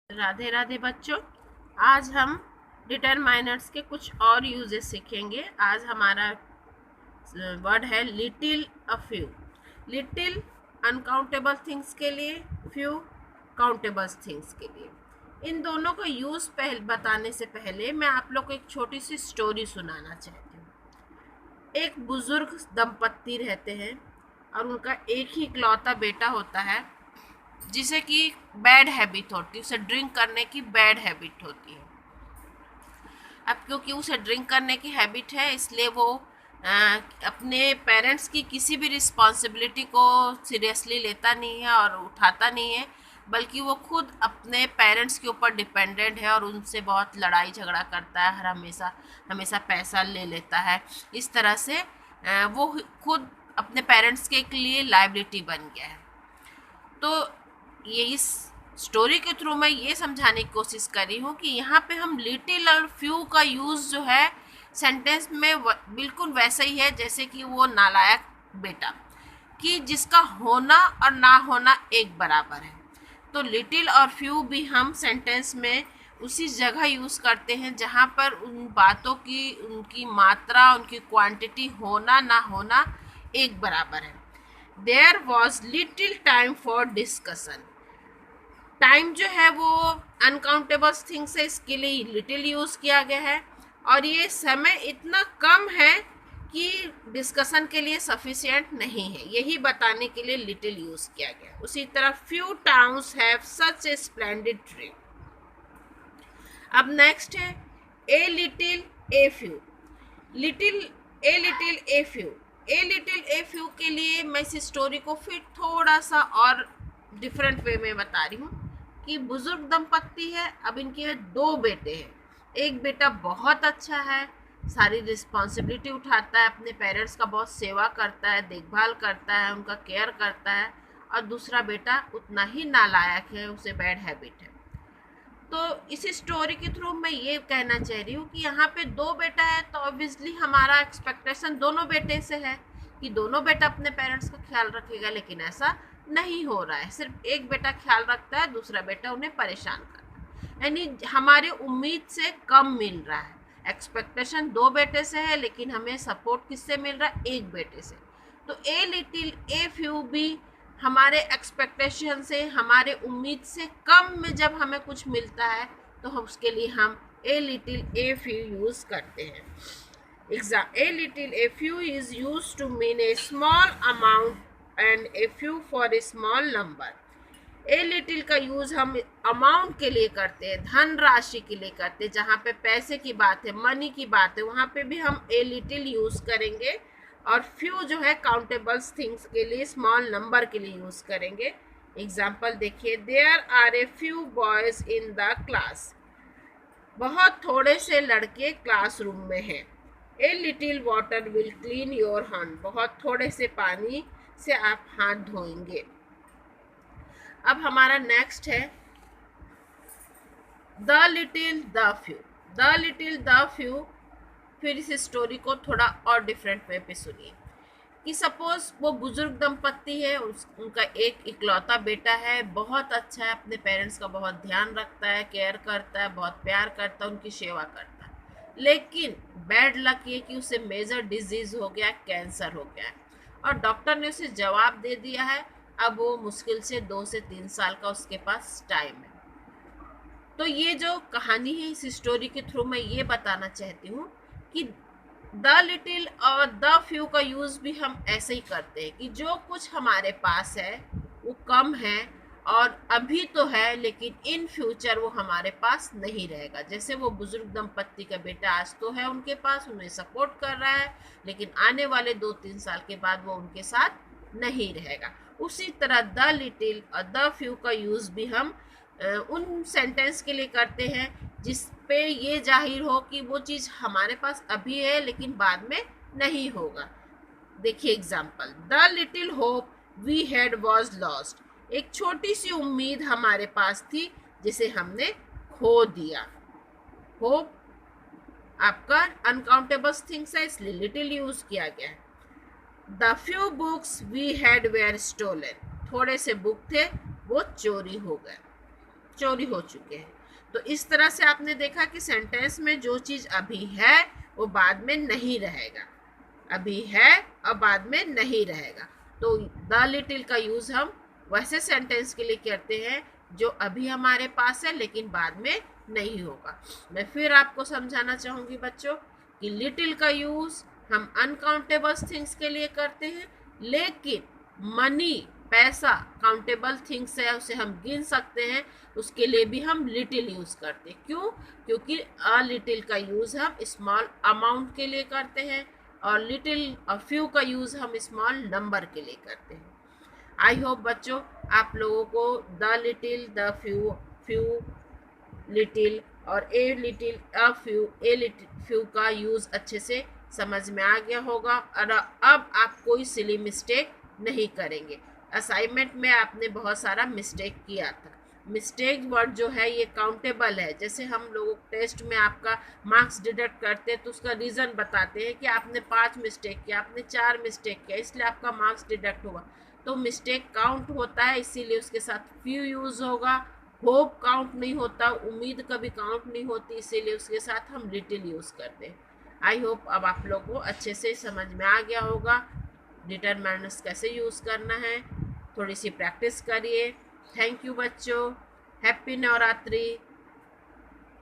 राधे राधे बच्चों। आज हम डिटरमाइनर्स के कुछ और यूजेस सीखेंगे। आज हमारा वर्ड है little a few. Little uncountable things के लिए, फ्यू काउंटेबल थिंग्स के लिए। इन दोनों का यूज बताने से पहले मैं आप लोग को एक छोटी सी स्टोरी सुनाना चाहती हूँ। एक बुजुर्ग दंपत्ति रहते हैं और उनका एक ही इकलौता बेटा होता है जिसे कि बैड हैबिट होती है, उसे ड्रिंक करने की बैड हैबिट होती है। अब क्योंकि उसे ड्रिंक करने की हैबिट है इसलिए वो अपने पेरेंट्स की किसी भी रिस्पॉन्सिबिलिटी को सीरियसली लेता नहीं है और उठाता नहीं है, बल्कि वो खुद अपने पेरेंट्स के ऊपर डिपेंडेंट है और उनसे बहुत लड़ाई झगड़ा करता है, हर हमेशा हमेशा पैसा ले लेता है। इस तरह से वो खुद अपने पेरेंट्स के लिए लायबिलिटी बन गया है। तो ये इस स्टोरी के थ्रू मैं ये समझाने की कोशिश कर रही हूँ कि यहाँ पे हम लिटिल और फ्यू का यूज़ जो है सेंटेंस में बिल्कुल वैसा ही है जैसे कि वो नालायक बेटा, कि जिसका होना और ना होना एक बराबर है। तो लिटिल और फ्यू भी हम सेंटेंस में उसी जगह यूज़ करते हैं जहाँ पर उन बातों की, उनकी मात्रा, उनकी क्वांटिटी, होना ना होना एक बराबर है। There was little time for discussion. Time जो है वो अनकाउंटेबल थिंग्स है, इसके लिए लिटिल यूज़ किया गया है और ये समय इतना कम है कि डिस्कशन के लिए सफिशिएंट नहीं है, यही बताने के लिए लिटिल यूज़ किया गया। उसी तरह few towns have such A splendid tree. अब नेक्स्ट है ए little a few. Little A little a few. A little a few के लिए मैं इस स्टोरी को फिर थोड़ा सा और डिफरेंट वे में बता रही हूँ कि बुजुर्ग दंपत्ति है, अब इनके दो बेटे हैं। एक बेटा बहुत अच्छा है, सारी रिस्पॉन्सिबिलिटी उठाता है, अपने पेरेंट्स का बहुत सेवा करता है, देखभाल करता है, उनका केयर करता है, और दूसरा बेटा उतना ही नालायक है, उसे बैड हैबिट है। तो इस स्टोरी के थ्रू मैं ये कहना चाह रही हूँ कि यहाँ पे दो बेटा है तो ऑब्वियसली हमारा एक्सपेक्टेशन दोनों बेटे से है कि दोनों बेटा अपने पेरेंट्स का ख्याल रखेगा, लेकिन ऐसा नहीं हो रहा है। सिर्फ एक बेटा ख्याल रखता है, दूसरा बेटा उन्हें परेशान करता है, यानी हमारे उम्मीद से कम मिल रहा है। एक्सपेक्टेशन दो बेटे से है लेकिन हमें सपोर्ट किससे मिल रहा है? एक बेटे से। तो ए लिटिल ए फ्यू भी हमारे एक्सपेक्टेशन से, हमारे उम्मीद से कम में जब हमें कुछ मिलता है तो हम उसके लिए हम a little a few use करते हैं। A little a few is use to mean a small amount and a few for a small number. A little का यूज़ हम अमाउंट के लिए करते हैं, धन राशि के लिए करते हैं, जहाँ पे पैसे की बात है, मनी की बात है, वहाँ पे भी हम ए लिटिल यूज़ करेंगे। और फ्यू जो है काउंटेबल्स थिंग्स के लिए, स्मॉल नंबर के लिए यूज़ करेंगे। एग्जाम्पल देखिए, there are a few boys in the class. बहुत थोड़े से लड़के क्लासरूम में हैं। A little water will clean your hand. बहुत थोड़े से पानी से आप हाथ धोएंगे। अब हमारा नेक्स्ट है the little the few. The little the few, फिर इस स्टोरी को थोड़ा और डिफरेंट वे पे सुनिए कि सपोज वो बुजुर्ग दंपत्ति है, उनका एक इकलौता बेटा है, बहुत अच्छा है, अपने पेरेंट्स का बहुत ध्यान रखता है, केयर करता है, बहुत प्यार करता है, उनकी सेवा करता है। लेकिन बैड लक ये कि उसे मेजर डिजीज हो गया, कैंसर हो गया है, और डॉक्टर ने उसे जवाब दे दिया है अब वो मुश्किल से 2 से 3 साल का उसके पास टाइम है। तो ये जो कहानी है, इस स्टोरी के थ्रू मैं ये बताना चाहती हूँ कि द लिटिल और द फ्यू का यूज़ भी हम ऐसे ही करते हैं कि जो कुछ हमारे पास है वो कम है और अभी तो है, लेकिन इन फ्यूचर वो हमारे पास नहीं रहेगा। जैसे वो बुजुर्ग दंपत्ति का बेटा आज तो है उनके पास, उन्हें सपोर्ट कर रहा है, लेकिन आने वाले 2-3 साल के बाद वो उनके साथ नहीं रहेगा। उसी तरह द लिटिल और द फ्यू का यूज़ भी हम उन सेंटेंस के लिए करते हैं जिस पे ये जाहिर हो कि वो चीज़ हमारे पास अभी है लेकिन बाद में नहीं होगा। देखिए example, the little hope we had was lost. एक छोटी सी उम्मीद हमारे पास थी जिसे हमने खो दिया। होप आपका अनकाउंटेबल थिंग्स है इसलिए लिटिल यूज किया गया है। The few books we had were stolen. थोड़े से बुक थे वो चोरी हो गए। चोरी हो चुके हैं। तो इस तरह से आपने देखा कि सेंटेंस में जो चीज़ अभी है वो बाद में नहीं रहेगा, अभी है और बाद में नहीं रहेगा। तो द लिटिल का यूज़ हम वैसे सेंटेंस के लिए करते हैं जो अभी हमारे पास है लेकिन बाद में नहीं होगा। मैं फिर आपको समझाना चाहूँगी बच्चों कि लिटिल का यूज़ हम अनकाउंटेबल थिंग्स के लिए करते हैं, लेकिन मनी, पैसा काउंटेबल थिंग्स है, उसे हम गिन सकते हैं, उसके लिए भी हम लिटिल यूज़ करते हैं। क्यों? क्योंकि अ लिटिल का यूज़ हम स्मॉल अमाउंट के लिए करते हैं और लिटिल फ्यू का यूज़ हम स्मॉल नंबर के लिए करते हैं। आई होप बच्चों आप लोगों को the little, the few, few, little और a little, a few, a little few का यूज़ अच्छे से समझ में आ गया होगा और अब आप कोई सिली मिस्टेक नहीं करेंगे। असाइनमेंट में आपने बहुत सारा मिस्टेक किया था। मिस्टेक वर्ड जो है ये काउंटेबल है। जैसे हम लोग टेस्ट में आपका मार्क्स डिडक्ट करते हैं तो उसका रीज़न बताते हैं कि आपने 5 मिस्टेक किया, आपने 4 मिस्टेक किया, इसलिए आपका मार्क्स डिडक्ट हुआ। तो मिस्टेक काउंट होता है, इसीलिए उसके साथ फ्यू यूज़ होगा। होप काउंट नहीं होता, उम्मीद कभी काउंट नहीं होती, इसीलिए उसके साथ हम लिटिल यूज़ करते हैं। आई होप अब आप लोगों को अच्छे से समझ में आ गया होगा डिटरमिनर्स कैसे यूज़ करना है। थोड़ी सी प्रैक्टिस करिए। थैंक यू बच्चों, हैप्पी नवरात्रि।